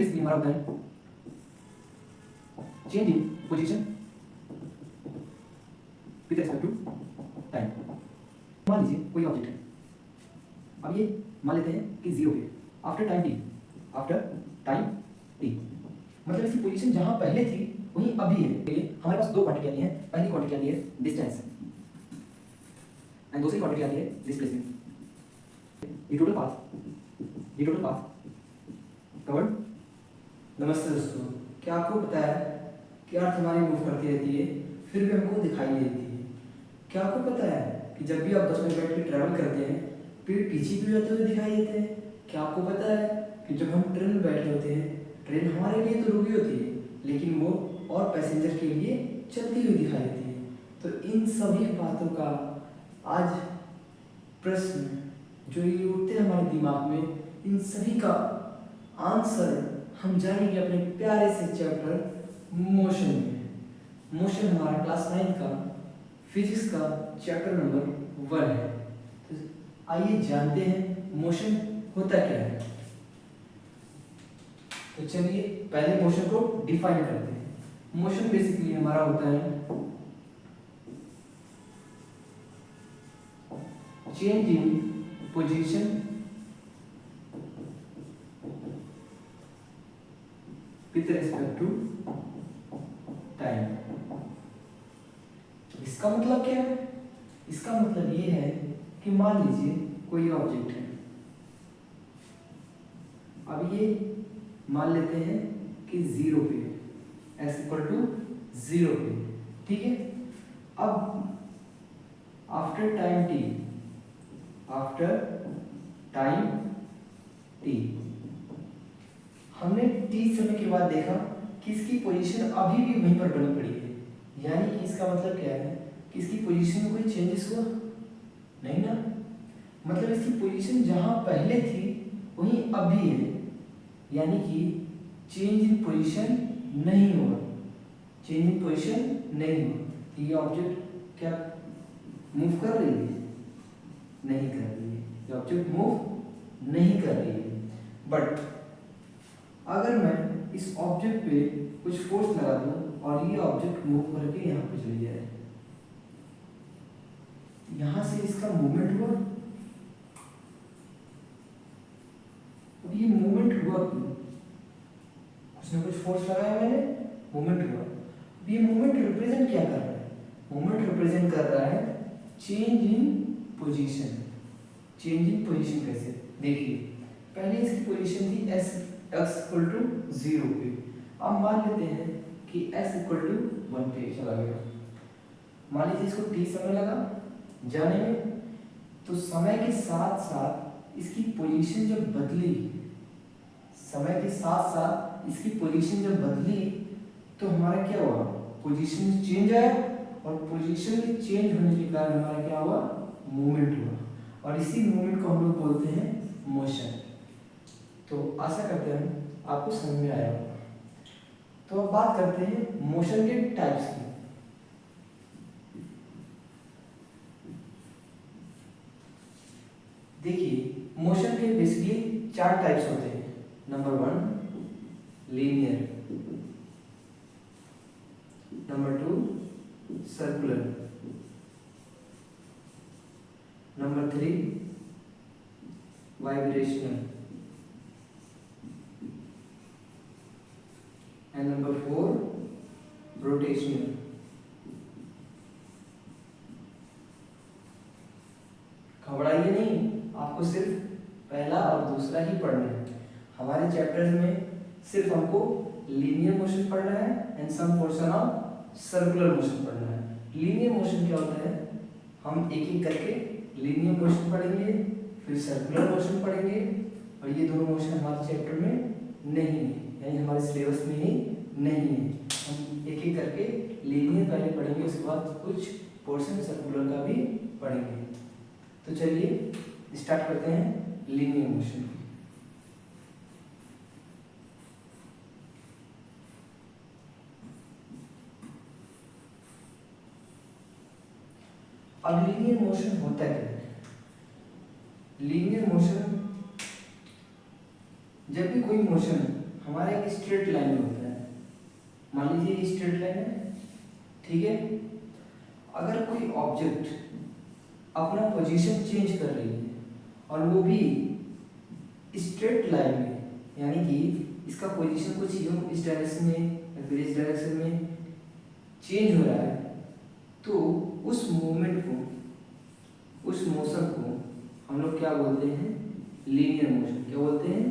Basically हमारा होता है change in position with respect to time. मान लीजिए कोई ऑब्जेक्ट है, अब ये मान लेते हैं कि 0 पे after time T, after time T मतलब इसकी पोजीशन जहां पहले थी वहीं अभी है। तो ये हमारे पास दो क्वांटिटी आनी है। पहली क्वांटिटी आनी है डिस्टेंस एंड दूसरी क्वांटिटी आनी है डिस्प्लेसमेंट। ये टोटल पाथ कवर्ड। नमस्ते दोस्तों, क्या आपको पता है कि अर्थ हमारी मूव करती रहती है फिर भी हमको दिखाई नहीं देती है? क्या आपको पता है कि जब भी आप 10 मिनट बैठ के ट्रैवल करते हैं पेड़ पीछे भी जाते हुए दिखाई देते हैं? क्या आपको पता है कि जब हम ट्रेन में बैठे होते हैं ट्रेन हमारे लिए तो रुकी होती है लेकिन वो और पैसेंजर के लिए चलती हुई दिखाई देती है? तो इन सभी बातों का आज प्रश्न जो ये उठते हैं हमारे दिमाग में, इन सभी का आंसर हम जानेंगे अपने प्यारे से चैप्टर मोशन में। मोशन हमारा क्लास 9 का फिजिक्स का चैप्टर नंबर 1 है। तो आइए जानते हैं मोशन होता क्या है। तो चलिए पहले मोशन को डिफाइन करते हैं। मोशन बेसिकली हमारा होता है change in position with respect to time. इसका मतलब क्या है? इसका मतलब ये है कि मान लीजिए कोई ऑब्जेक्ट है, अब ये मान लेते हैं कि 0 पे, s इक्वल टू 0 पे, ठीक है। अब आफ्टर टाइम t हमने t समय के बाद देखा कि इसकी पोजीशन अभी भी वहीं पर बनी पड़ी है, यानी कि इसका मतलब क्या है कि इसकी पोजीशन में कोई चेंजेस हुआ नहीं ना। मतलब इसकी पोजीशन जहां पहले थी वहीं अभी है, यानी कि चेंज इन पोजीशन नहीं हुआ, चेंज इन पोजीशन नहीं हुआ। ये ऑब्जेक्ट क्या मूव कर रही है? नहीं कर रही है, ये ऑब्जेक्ट मूव नहीं कर रही है। बट अगर मैं इस ऑब्जेक्ट पे कुछ फोर्स लगा दूं और ये ऑब्जेक्ट मूव करके यहाँ पे चली जाए, यहां से इसका मूवमेंट हुआ। अब ये मूवमेंट हुआ क्यों? कुछ ना कुछ फोर्स लगाया मैंने, मूवमेंट हुआ। अब ये मूवमेंट रिप्रेजेंट क्या कर रहा है? मूवमेंट रिप्रेजेंट कर रहा है change in position. Change in position कैसे? देखिए पहले इसकी पोजीशन थी x इक्वल टू 0 पे, अब मान लेते हैं कि x इक्वल टू 1 पे चला गया। मान लीजिए इसको t समय लगा जाने में, तो समय के साथ साथ इसकी पोजीशन जब बदली, समय के साथ साथ इसकी पोजीशन जब बदली तो हमारा क्या हुआ? पोजीशन चेंज आया और पोजीशन के चेंज होने के कारण हमारा क्या हुआ? मूवमेंट हुआ, और इसी मूवमेंट को हम लोग बोलते हैं मोशन। तो आशा करते हैं आपको समझ में आया होगा। तो अब बात करते हैं मोशन के टाइप्स की। देखिए मोशन के बेसिकली 4 टाइप्स होते हैं। Number 1 linear, number 2 circular, number 3 vibrational, and number 4 rotational. घबराइए नहीं, आपको सिर्फ पहला और दूसरा ही पढ़ना है। हमारे चैप्टर्स में सिर्फ हमको लीनियर मोशन पढ़ना है and some portion of circular motion पढ़ना है। लीनियर मोशन क्या होता है? हम एक एक करके लीनियर मोशन पढ़ेंगे, फिर सर्कुलर मोशन पढ़ेंगे, और ये दोनों मोशन हमारे चैप्टर में नहीं है, यानी हमारे सिलेबस में ही नहीं है। हम एक एक करके लीनियर पहले पढ़ेंगे, उसके बाद कुछ पोर्शन सर्कुलर का भी पढ़ेंगे। तो चलिए स्टार्ट करते हैं लीनियर मोशन। अब लीनियर मोशन होता क्या है? लीनियर मोशन, जब भी कोई मोशन हमारे हर एक स्ट्रेट लाइन में होता है। मान लीजिए ये स्ट्रेट लाइन है, ठीक है। अगर कोई ऑब्जेक्ट अपना पोजीशन चेंज कर रही है और वो भी स्ट्रेट लाइन में, यानी कि इसका पोजीशन कुछ यूं इस डायरेक्शन में या फिर इस डायरेक्शन में चेंज हो रहा है, तो उस मूवमेंट को, उस मोशन को हम लोग क्या बोलते हैं? Linear motion. क्या बोलते हैं?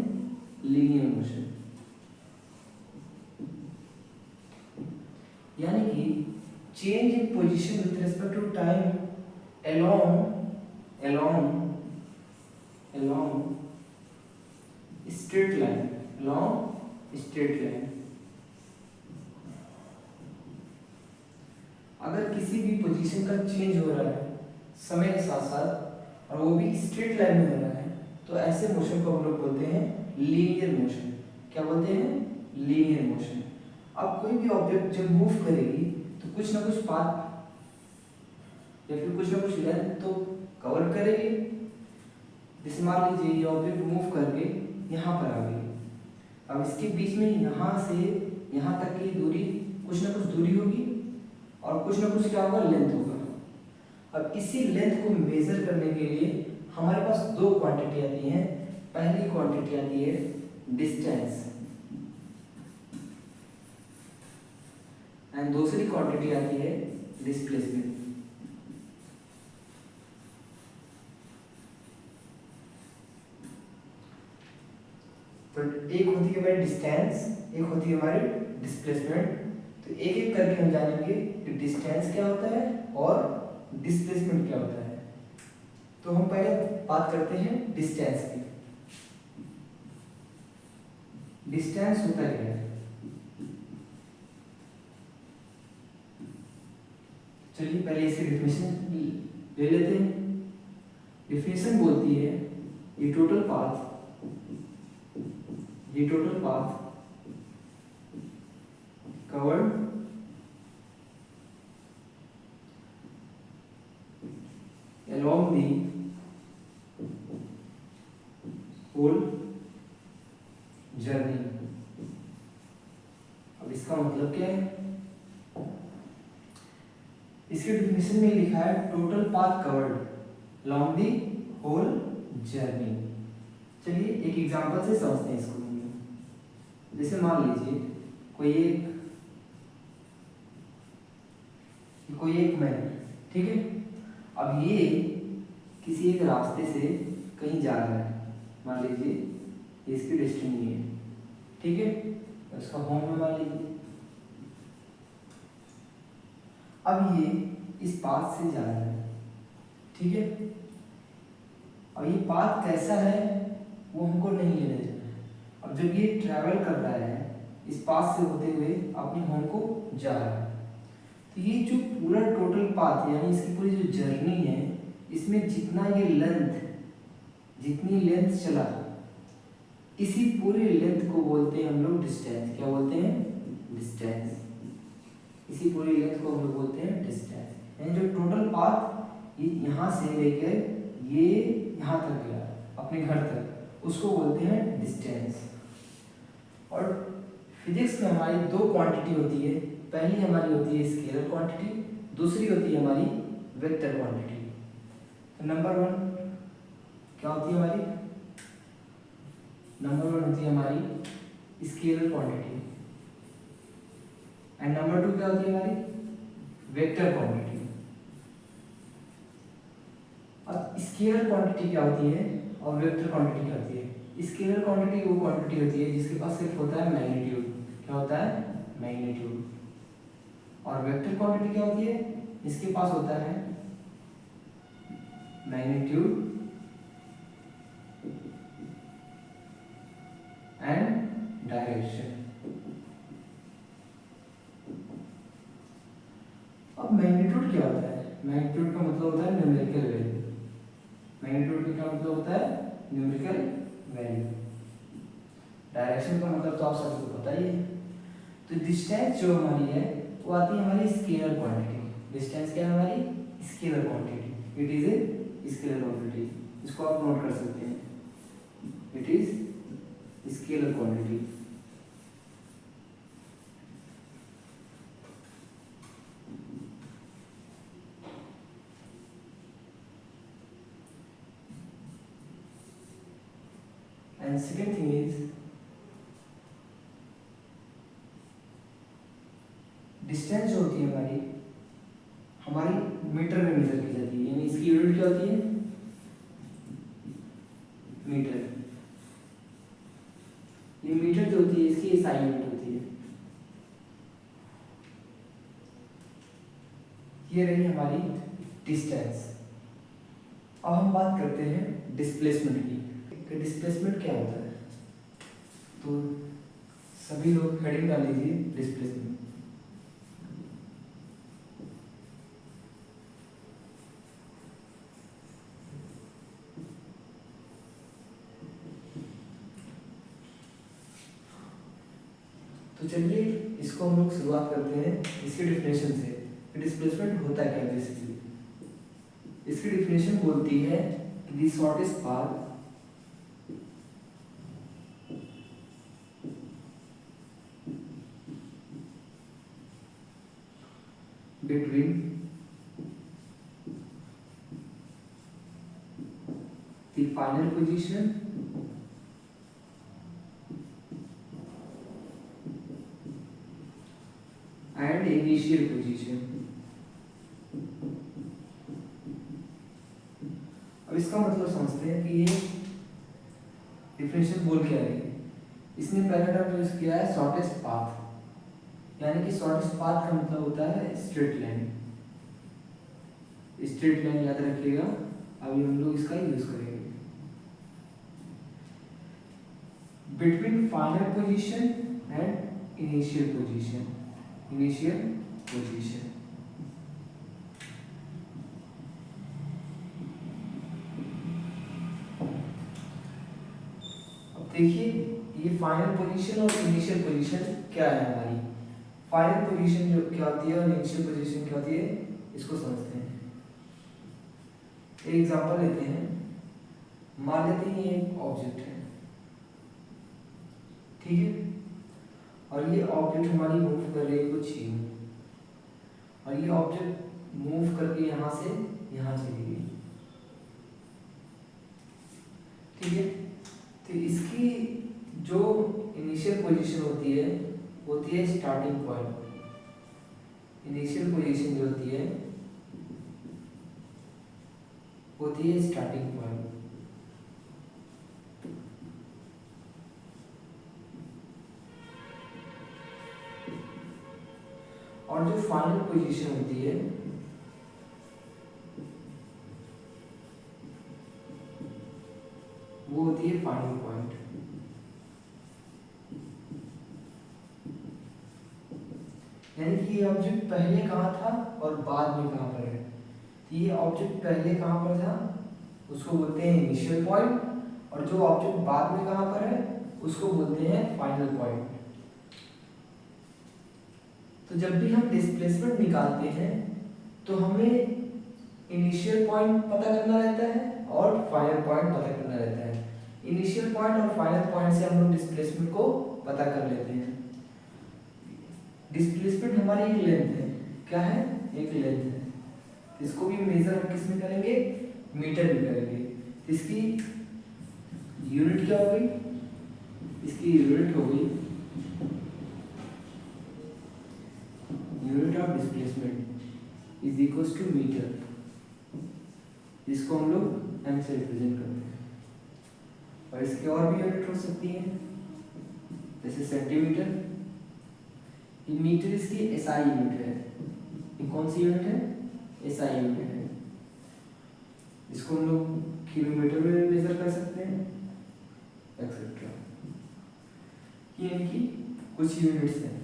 Linear motion. यानी कि change in position with respect to time along straight line, अगर किसी भी पोजीशन का चेंज हो रहा है समय के साथ साथ और वो भी स्ट्रेट लाइन में हो रहा है, तो ऐसे मोशन को हम लोग बोलते हैं लीनियर मोशन। क्या बोलते हैं? Linear motion. अब कोई भी ऑब्जेक्ट जब मूव करेगी तो कुछ ना कुछ पाथ या फिर कुछ ना कुछ लेंथ तो कवर करेगी। जैसे मान लीजिए ये ऑब्जेक्ट मूव करके यहाँ पर आ गई, अब इसके बीच में यहाँ से यहाँ तक की दूरी, कुछ ना कुछ दूरी होगी और कुछ ना कुछ क्या होगा? लेंथ होगा। अब इसी लेंथ को मेजर करने के लिए हमारे पास दो क्वांटिटी आती हैं। पहली क्वांटिटी आती है डिस्टेंस एंड दूसरी क्वांटिटी आती है डिस्प्लेसमेंट। तो एक होती है हमारी डिस्टेंस, एक होती है हमारी डिस्प्लेसमेंट। तो एक एक करके हम जानेंगे कि डिस्टेंस क्या होता है और डिस्प्लेसमेंट क्या होता है। तो हम पहले बात करते हैं डिस्टेंस की। डिस्टेंस होता है, चलिए पहले इसकी डेफिनेशन ले लेते हैं। डेफिनेशन बोलती है ये total path covered along the whole journey। अब इसका मतलब क्या है? इसके डेफिनेशन में लिखा है total path covered along the whole journey। चलिए एक एग्जांपल से समझते हैं इसको। जैसे मान लीजिए कोई एक मैन, ठीक है। अब ये किसी एक रास्ते से कहीं जा रहा है, मान लीजिए ये इसकी डेस्टिनी है, ठीक है, उसका होम है मान लीजिए। अब ये इस पाथ से जा रहा है, ठीक है। अब ये पाथ कैसा है वो हमको नहीं लेना चाहिए। अब जब ये ट्रैवल कर रहा है इस पाथ से होते हुए अपने होम को जा रहा है, तो ये जो पूरा टोटल पाथ यानी इसकी पूरी जो जर्नी है, इसमें जितना ये जितनी लेंथ चला, इसी पूरी लेंथ को बोलते हैं हम लोग डिस्टेंस। क्या बोलते हैं? डिस्टेंस। इसी पूरी लेंथ को हम लोग बोलते हैं डिस्टेंस। यानी जो टोटल पाथ यहाँ से लेकर ये यहाँ तक गया अपने घर तक, उसको बोलते हैं डिस्टेंस। और फिजिक्स में हमारी दो क्वांटिटी होती है। पहली हमारी होती है स्केलर क्वांटिटी, दूसरी होती है हमारी वेक्टर क्वांटिटी। तो नंबर वन क्या होती है हमारी? नंबर वन होती है हमारी scalar quantity and number two क्या होती है हमारी? Vector quantity. अब स्केलर क्वांटिटी क्या होती है और वेक्टर क्वांटिटी क्या होती है? स्केलर क्वांटिटी वो क्वांटिटी होती है जिसके पास सिर्फ होता है मैग्नीट्यूड। क्या होता है? मैग्नीट्यूड। और वेक्टर क्वांटिटी क्या होती है? इसके पास होता है मैग्नीट्यूड एंड डायरेक्शन। अब मैग्नीट्यूड क्या होता है? मैग्नीट्यूड का मतलब होता है न्यूमेरिकल वैल्यू। मैग्नीट्यूड का क्या मतलब होता है? Numerical value. डायरेक्शन का मतलब तो आप सबको पता ही है। तो डिस्टेंस जो हमारी है वो आती है हमारी स्केलर क्वांटिटी। डिस्टेंस क्या है हमारी? Scalar quantity. It is a scalar quantity. इसको आप नोट कर सकते हैं, it is scalar quantity. And second thing is distance जो होती है हमारी मीटर में मेजर की जाती है, यानी इसकी यूनिट क्या होती है, मीटर। ये मीटर जो होती है इसकी एसआई यूनिट होती है। ये रही हमारी डिस्टेंस। अब हम बात करते हैं डिस्प्लेसमेंट की। डिस्प्लेसमेंट क्या होता है, तो सभी लोग हेडिंग डाल लीजिए डिस्प्लेसमेंट। तो चलिए इसको हम लोग शुरुआत करते हैं इसके डिफिनेशन से कि डिस्प्लेसमेंट होता है क्या बेसिकली। इसकी डिफिनेशन बोलती है कि the shortest path between the final position and initial position। अब इसका मतलब समझते हैं कि ये डिफिनेशन बोल क्या रही है। इसने पहला टर्म यूज किया है शॉर्टेस्ट पाथ, यानी कि शॉर्टेस्ट पाथ का मतलब होता है स्ट्रेट लाइन। स्ट्रेट लाइन याद रखिएगा, अभी हम लोग इसका यूज करेंगे। Between final position and initial position. Initial position अब देखिए ये फाइनल पोजीशन और इनिशियल पोजीशन क्या है हमारी। फाइनल पोजीशन जो क्या होती है और इनिशियल पोजीशन क्या होती है, इसको समझते हैं। एक एग्जांपल लेते हैं। मान लेते हैं ये एक ऑब्जेक्ट है, ठीक है, और ये ऑब्जेक्ट हमारी मूव कर रही है कुछ यूं, और ये ऑब्जेक्ट मूव करके यहाँ से यहाँ चली गई, ठीक है। तो इसकी जो इनिशियल पोजीशन होती है स्टार्टिंग पॉइंट। इनिशियल पोजीशन जो होती है स्टार्टिंग पॉइंट। और जो फाइनल पोजीशन होती है वो होती है फाइनल पॉइंट। यानी कि ये ऑब्जेक्ट पहले कहाँ था और बाद में कहाँ पर है। तो ये ऑब्जेक्ट पहले कहाँ पर था उसको बोलते हैं इनिशियल पॉइंट, और जो ऑब्जेक्ट बाद में कहाँ पर है उसको बोलते हैं फाइनल पॉइंट। तो जब भी हम डिस्प्लेसमेंट निकालते हैं तो हमें इनिशियल पॉइंट पता करना रहता है और फाइनल पॉइंट पता करना रहता है। इनिशियल पॉइंट और फाइनल पॉइंट से हम लोग डिस्प्लेसमेंट को पता कर लेते हैं। डिस्प्लेसमेंट हमारी एक लेंथ है, क्या है, एक लेंथ है। इसको भी मेजर हम किस में करेंगे, मीटर में करेंगे। इसकी यूनिट क्या हो गई, इसकी यूनिट हो गई unit of displacement is equals to metre, जिसको हम लोग एम से रिप्रेजेंट करते हैं। और इसकी और भी यूनिट हो सकती है, जैसे सेंटीमीटर। ये मीटर इसकी एसआई यूनिट है। ये कौन सी यूनिट है, एसआई यूनिट है। इसको हम लोग किलोमीटर में मेजर कर सकते हैं, एक्सेट्रा। ये इनकी कुछ यूनिट्स हैं।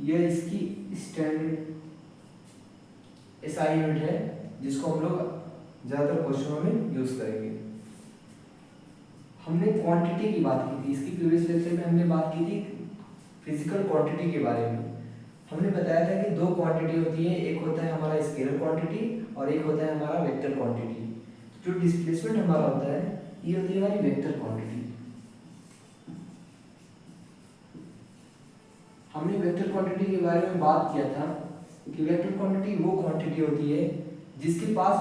यह इसकी स्टैंडर्ड एसआई यूनिट है, जिसको हम लोग ज़्यादातर क्वेश्चनों में यूज करेंगे। हमने क्वांटिटी की बात की थी, इसकी प्रीवियस लेक्चर में हमने बात की थी फिजिकल क्वांटिटी के बारे में। हमने बताया था कि दो क्वांटिटी होती है, एक होता है हमारा स्केलर क्वांटिटी और एक होता है हमारा वेक्टर क्वांटिटी। जो डिस्प्लेसमेंट हमारा होता है ये होती है हमारी वेक्टर क्वांटिटी। हमने वेक्टर क्वांटिटी के बारे में बात किया था कि वेक्टर क्वांटिटी वो क्वांटिटी होती है जिसके पास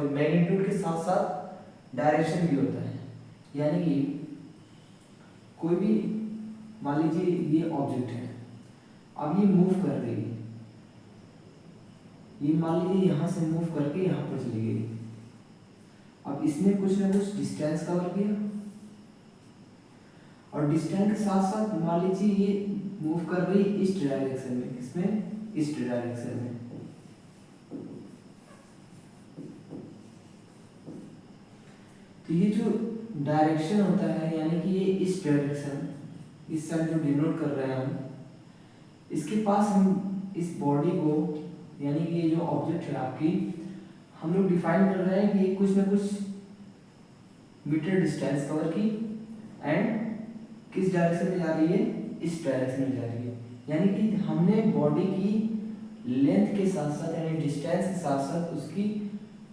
मैग्नीट्यूड के साथ साथ डायरेक्शन भी होता है। यानी कि कोई भी मान लीजिए ये ऑब्जेक्ट है, अब ये मूव कर रही है, ये मान लीजिए यहाँ से मूव करके यहाँ पर चली गई। अब इसने कुछ ना कुछ डिस्टेंस कवर किया और डिस्टेंस के साथ साथ मान लीजिए ये मूव कर रही इस डायरेक्शन में, इसमें इस डायरेक्शन में। तो ये जो डायरेक्शन होता है यानी कि ये इस डायरेक्शन, इस साइड जो डिनोट कर रहे हैं हम, इसके पास हम इस बॉडी को यानी कि ये जो ऑब्जेक्ट है आपकी, हम लोग डिफाइन कर रहे हैं कि ये कुछ ना कुछ मीटर डिस्टेंस कवर की एंड किस डायरेक्शन में जा रही है, इस डायरेक्शन में जा रही है। यानी कि हमने बॉडी की लेंथ के साथ साथ यानी डिस्टेंस के साथ साथ उसकी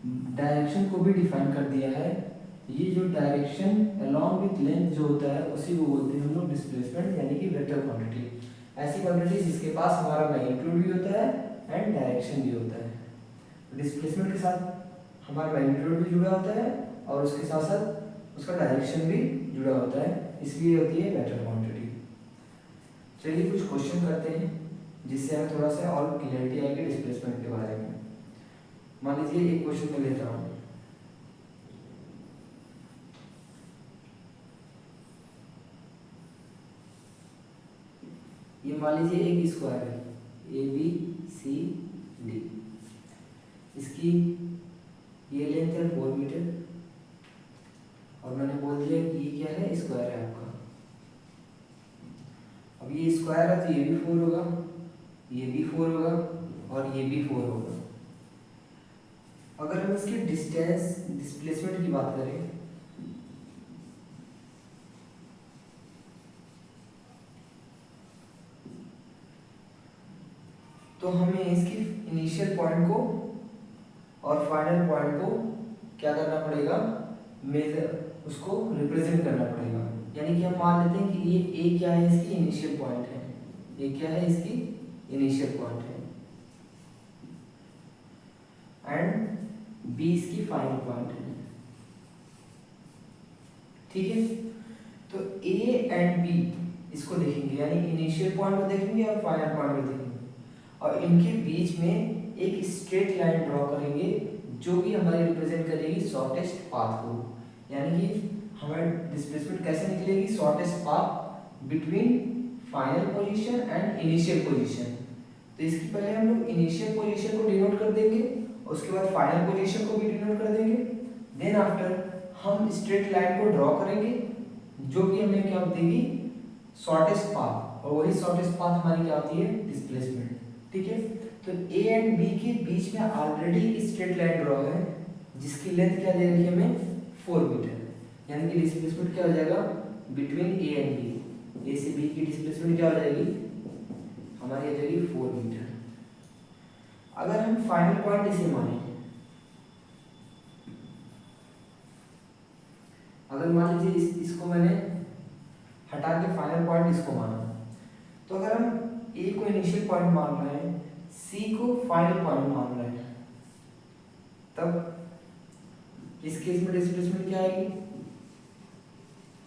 डायरेक्शन को भी डिफाइन कर दिया है। ये जो डायरेक्शन अलोंग विथ लेंथ जो होता है उसी को बोलते हैं हम लोग डिस्प्लेसमेंट यानी कि वेक्टर क्वांटिटी। ऐसी क्वांटिटी जिसके पास हमारा मैग्नीट्यूड भी होता है एंड डायरेक्शन भी होता है। डिस्प्लेसमेंट के साथ हमारा मैग्नीट्यूड भी जुड़ा होता है और उसके साथ साथ उसका डायरेक्शन भी जुड़ा होता है, इसलिए होती है वेक्टर क्वांटिटी। चलिए कुछ क्वेश्चन करते हैं जिससे हमें थोड़ा सा और क्लियरिटी आएगी डिस्प्लेसमेंट के बारे में। मान लीजिए एक क्वेश्चन मैं लेता हूँ, ये मान लीजिए एक स्क्वायर है ABCD, इसकी ये लेंथ है 4 मीटर और मैंने बोल दिया कि ये क्या है, स्क्वायर है आपका। अब ये स्क्वायर है तो ये भी 4 होगा, ये भी 4 होगा और ये भी 4 होगा। अगर हम इसके डिस्टेंस डिस्प्लेसमेंट की बात करें तो हमें इसकी इनिशियल पॉइंट को और फाइनल पॉइंट को क्या करना पड़ेगा, मेजर उसको रिप्रेजेंट करना पड़ेगा। यानी कि हम मान लेते हैं कि ये ए क्या है, इसकी इनिशियल पॉइंट है, ये क्या है, इसकी इनिशियल पॉइंट है एंड बी इसकी फाइनल पॉइंट है। ठीक है, तो ए एंड बी इसको देखेंगे यानी इनिशियल पॉइंट को देखेंगे और फाइनल पॉइंट को देखेंगे और इनके बीच में एक स्ट्रेट लाइन ड्रॉ करेंगे जो कि हमारी रिप्रेजेंट करेगी शॉर्टेस्ट पाथ को। यानी कि हमारी डिस्प्लेसमेंट कैसे निकलेगी, shortest path between final position and initial position. तो इसकी पहले हम लोग इनिशियल पोजीशन को डिनोट कर देंगे और उसके बाद फाइनल पोजीशन को भी डिनोट कर देंगे। देन आफ्टर हम स्ट्रेट लाइन को ड्रॉ करेंगे जो कि हमें क्या देगी, शॉर्टेस्ट पाथ, और वही शॉर्टेस्ट पाथ हमारी क्या होती है, डिस्प्लेसमेंट। ठीक है, तो ए एंड बी के बीच में ऑलरेडी स्ट्रेट लाइन ड्रॉ है जिसकी लेंथ क्या दे रखी है हमें, 4 मीटर। यानी कि डिस्प्लेसमेंट क्या हो जाएगा बिटवीन ए एंड बी, ए से बी की डिस्प्लेसमेंट क्या हो जाएगी हमारी, आ जाएगी 4 मीटर। अगर हम फाइनल पॉइंट इसे माने, अगर मान लीजिए इसको मैंने हटा के फाइनल पॉइंट इसको माना, तो अगर हम ए को इनिशियल पॉइंट मान रहे हैं, सी को फाइनल पॉइंट मान रहे हैं, तब इस केस में डिस्प्लेसमेंट क्या आएगी,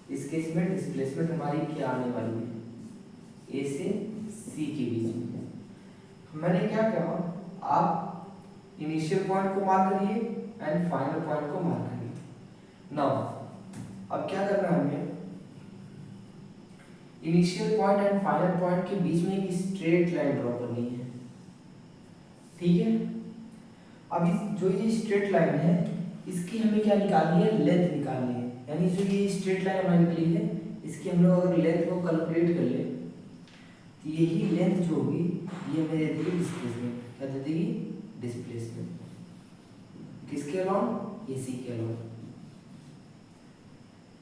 इस केस में डिस्प्लेसमेंट हमारी क्या आने वाली है, ए से सी के बीच में। मैंने क्या कहा, आप इनिशियल पॉइंट को मार्क करिए एंड फाइनल पॉइंट को मार्क करिए। नाउ अब क्या करना है हमें, initial point and final point के बीच में एक स्ट्रेट लाइन ड्रॉ करनी है। ठीक है, अब जो ये स्ट्रेट लाइन है इसकी हमें क्या निकालनी है, लेंथ निकालनी है। यानी जो ये स्ट्रेट लाइन हमारी निकली है इसकी हम लोग अगर लेंथ को कैलकुलेट कर ले तो यही लेंथ जो होगी ये हमें दे देगी डिस्प्लेसमेंट। क्या दे देगी, डिस्प्लेसमेंट। किसके अलाउंग, ए सी के अलाउंग।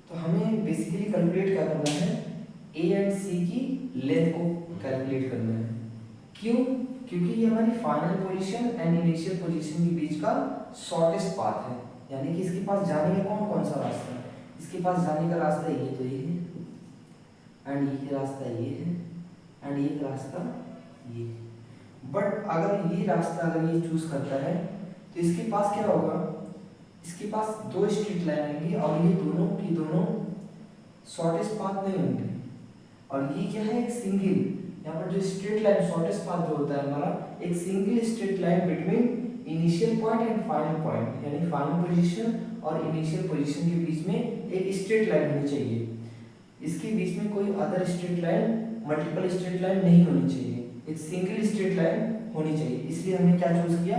तो हमें बेसिकली कैलकुलेट क्या करना है, ए एंड सी की लेंथ को कैलकुलेट करना है। क्यों, क्योंकि ये हमारी final position and initial position के बीच का शॉर्टेस्ट पाथ है। यानी कि इसके पास जाने का कौन कौन सा रास्ता है, इसके पास जाने का रास्ता ये तो ये है एंड ये रास्ता ये है एंड ये रास्ता ये। बट अगर ये रास्ता अगर ये चूज करता है तो इसके पास क्या होगा, इसके पास 2 स्ट्रेट लाइन आएंगी और ये दोनों की दोनों शॉर्टेस्ट पाथ नहीं होंगे। और ये क्या है, एक सिंगल, यहाँ पर जो स्ट्रेट लाइन शॉर्टेस्ट पाथ जो होता है हमारा, एक single straight line between initial point and final point, यानी फाइनल पोजीशन और इनिशियल पोजीशन के बीच में एक स्ट्रेट लाइन होनी चाहिए। इसके बीच में कोई other straight line, multiple straight line नहीं होनी चाहिए, एक सिंगल स्ट्रेट लाइन होनी चाहिए। इसलिए हमने क्या चूज किया,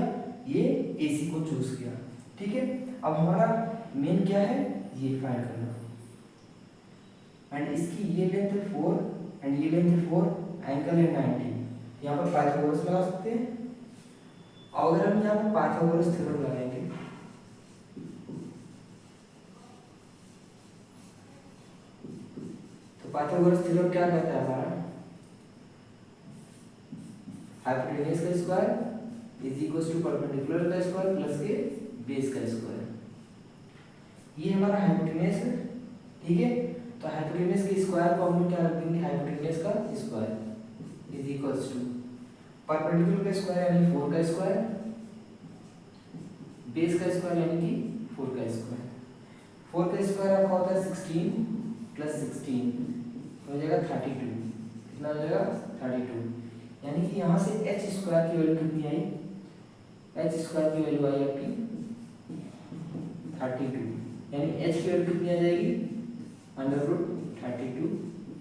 ये AC को चूज किया। ठीक है, अब हमारा मेन क्या है, ये फाइंड करना। एंड इसकी ये लेंथ है 4 एंड ये लेंथ है 4, एंगल है 90। यहाँ पर पाइथागोरस लगा सकते हैं। और अगर हम यहाँ पर पाइथागोरस थ्योरम लगाएंगे, तो पाइथागोरस थ्योरम क्या कहता है हमारा, हाइपोटेन्यूज का square is equal to perpendicular का स्क्वायर प्लस के बेस का स्क्वायर। ये हमारा हाइपोटेन्यूज है। ठीक है, तो हाइपोटेन्यूज के स्क्वायर को हम लोग क्या रख देंगे, हाइपोटेन्यूज का square is equal to perpendicular का स्क्वायर यानी 4 का स्क्वायर, बेस का स्क्वायर यानी कि 4 का स्क्वायर। 4 का स्क्वायर आपका होता है 16 प्लस 16 हो जाएगा 32। कितना हो जाएगा, 32। यानी कि यहाँ से h स्क्वायर की वैल्यू कितनी आई, h स्क्वायर की वैल्यू आई आपकी 32, यानी h की वैल्यू कितनी आ जाएगी, √32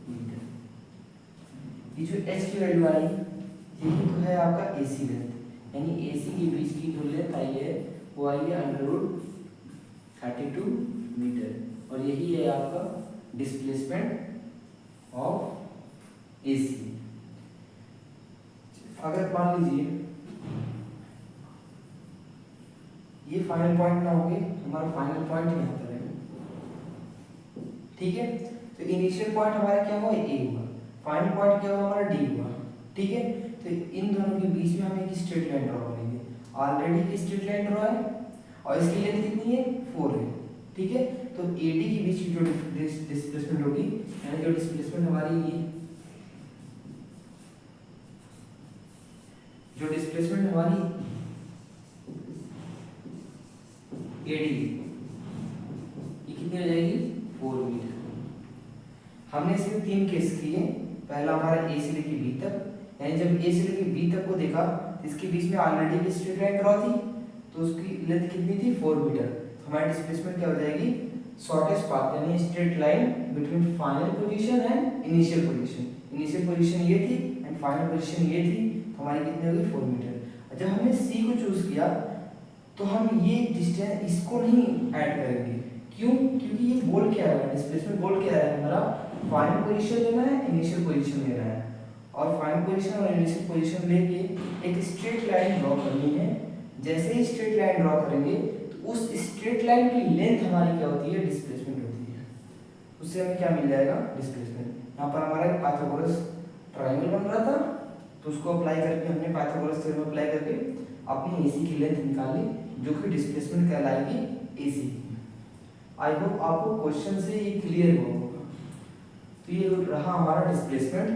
मीटर। ये जो h की वैल्यू आई, यही तो है आपका AC लेंथ, यानी AC के बीच की जो लेंथ आई है वो आई है √32 मीटर। और यही है आपका डिस्प्लेसमेंट ऑफ AC। अगर मान लीजिए ये फाइनल पॉइंट ना होगे, हमारा फाइनल पॉइंट यहाँ पर है। ठीक है, तो इनिशियल पॉइंट हमारा क्या हुआ, A हुआ, फाइनल पॉइंट क्या हुआ हमारा D हुआ। ठीक है, तो इन दोनों के बीच में हम एक स्ट्रेट लाइन ड्रॉ करेंगे। ऑलरेडी एक स्ट्रेट लाइन ड्रॉ है और इसकी लेंथ कितनी है, 4 है। ठीक है, तो AD के बीच की जो डिस्प्लेसमेंट होगी, यानी जो डिस्प्लेसमेंट हमारी ये जो डिस्प्लेसमेंट हमारी AD ये कितनी हो जाएगी, 4 मीटर। हमने इसमें 3 केस किए। पहला हमारा A से लेके B तक, यानी जब A से लेके B तक को देखा, इसके बीच में ऑलरेडी एक स्ट्रेट लाइन ड्रॉ थी, तो उसकी लेंथ कितनी थी, 4 मीटर। तो हमारी डिस्प्लेसमेंट क्या हो जाएगी, शॉर्टेस्ट पाथ, यानी straight line between final position and initial position. Initial position ये थी एंड फाइनल पोजीशन ये थी, तो हमारी कितनी होगी, 4 मीटर। जब हमने C को चूज किया तो हम ये डिस्टेंस इसको नहीं ऐड करेंगे। क्यों, क्योंकि ये बोल क्या है, डिस्प्लेसमेंट बोल क्या है हमारा, फाइनल पोजीशन लेना है, इनिशियल पोजीशन लेना है। और फाइनल पोजीशन और इनिशियल पोजीशन लेके एक स्ट्रेट लाइन ड्रॉ करनी है। जैसे ही स्ट्रेट लाइन ड्रॉ करेंगे तो उस स्ट्रेट लाइन की लेंथ हमारी क्या होती है, डिस्प्लेसमेंट होती है। उससे हमें क्या मिल जाएगा, डिस्प्लेसमेंट। यहाँ पर हमारा एक पाइथागोरस ट्रायंगल बन रहा था, तो उसको अप्लाई करके हमने पाइथागोरस थ्योरम अप्लाई करके अपनी AC की लेंथ निकाली, जो कि डिस्प्लेसमेंट कहलाएगी AC। आई होप आपको क्वेश्चन से ये क्लियर हुआ होगा। तो ये रहा हमारा डिस्प्लेसमेंट